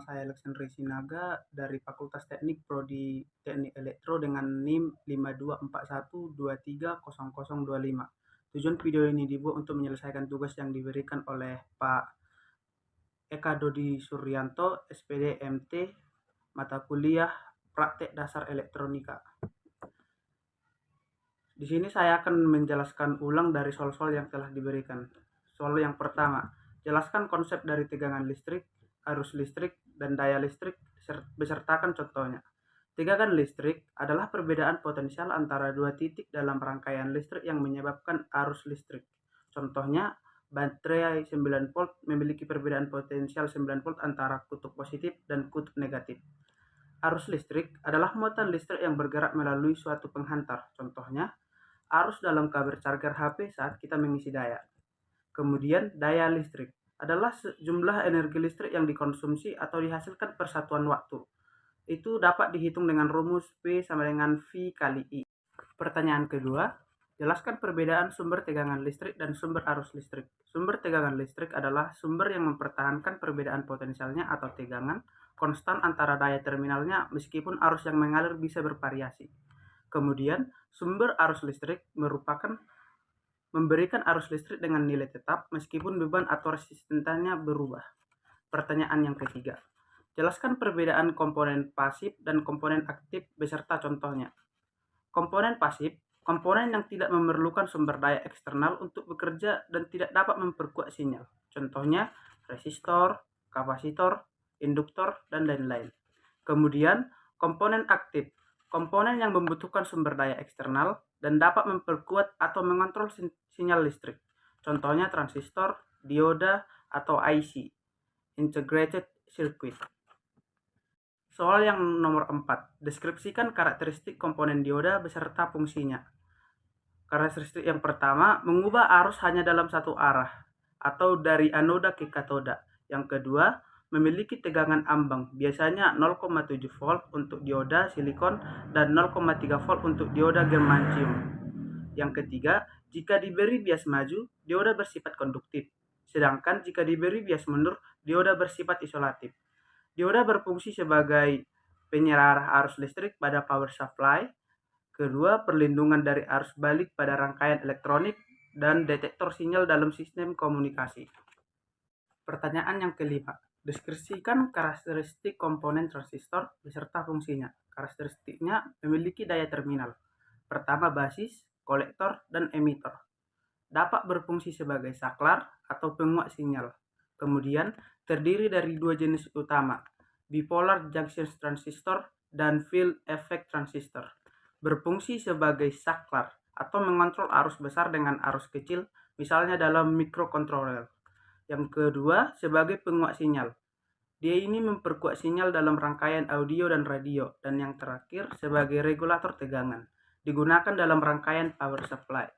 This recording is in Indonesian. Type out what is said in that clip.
saya Alexandri Sinaga dari Fakultas Teknik Prodi Teknik Elektro dengan NIM 5241230025. Tujuan video ini dibuat untuk menyelesaikan tugas yang diberikan oleh Pak Eka Dodi Suryanto, SPD MT, mata kuliah Praktek Dasar Elektronika. Di sini saya akan menjelaskan ulang dari soal-soal yang telah diberikan. Soal yang pertama, jelaskan konsep dari tegangan listrik, arus listrik, dan daya listrik besertakan contohnya. Tegangan listrik adalah perbedaan potensial antara dua titik dalam rangkaian listrik yang menyebabkan arus listrik. Contohnya, baterai 9 volt memiliki perbedaan potensial 9 volt antara kutub positif dan kutub negatif. Arus listrik adalah muatan listrik yang bergerak melalui suatu penghantar. Contohnya, arus dalam kabel charger HP saat kita mengisi daya. Kemudian, daya listrik adalah jumlah energi listrik yang dikonsumsi atau dihasilkan per satuan waktu. Itu dapat dihitung dengan rumus P sama dengan V kali I. Pertanyaan kedua, jelaskan perbedaan sumber tegangan listrik dan sumber arus listrik. Sumber tegangan listrik adalah sumber yang mempertahankan perbedaan potensialnya atau tegangan konstan antara daya terminalnya meskipun arus yang mengalir bisa bervariasi. Kemudian, sumber arus listrik memberikan arus listrik dengan nilai tetap meskipun beban atau resistensinya berubah. Pertanyaan yang ketiga, jelaskan perbedaan komponen pasif dan komponen aktif beserta contohnya. Komponen pasif, komponen yang tidak memerlukan sumber daya eksternal untuk bekerja dan tidak dapat memperkuat sinyal. Contohnya, resistor, kapasitor, induktor, dan lain-lain. Kemudian, komponen aktif, komponen yang membutuhkan sumber daya eksternal dan dapat memperkuat atau mengontrol sinyal listrik. Contohnya transistor, dioda, atau IC, Integrated Circuit. Soal yang nomor 4, deskripsikan karakteristik komponen dioda beserta fungsinya. Karakteristik yang pertama, mengubah arus hanya dalam satu arah, atau dari anoda ke katoda. Yang kedua, memiliki tegangan ambang, biasanya 0,7 volt untuk dioda silikon dan 0,3 volt untuk dioda germanium. Yang ketiga, jika diberi bias maju, dioda bersifat konduktif, sedangkan jika diberi bias mundur, dioda bersifat isolatif. Dioda berfungsi sebagai penyerah arus listrik pada power supply. Kedua, perlindungan dari arus balik pada rangkaian elektronik dan detektor sinyal dalam sistem komunikasi. Pertanyaan yang kelima, deskripsikan karakteristik komponen transistor beserta fungsinya. Karakteristiknya memiliki daya terminal. Pertama, basis, kolektor, dan emitor. Dapat berfungsi sebagai saklar atau penguat sinyal. Kemudian, terdiri dari dua jenis utama, bipolar junction transistor dan field effect transistor. Berfungsi sebagai saklar atau mengontrol arus besar dengan arus kecil, misalnya dalam microcontroller. Yang kedua, sebagai penguat sinyal. Dia ini memperkuat sinyal dalam rangkaian audio dan radio. Dan yang terakhir, sebagai regulator tegangan. Digunakan dalam rangkaian power supply.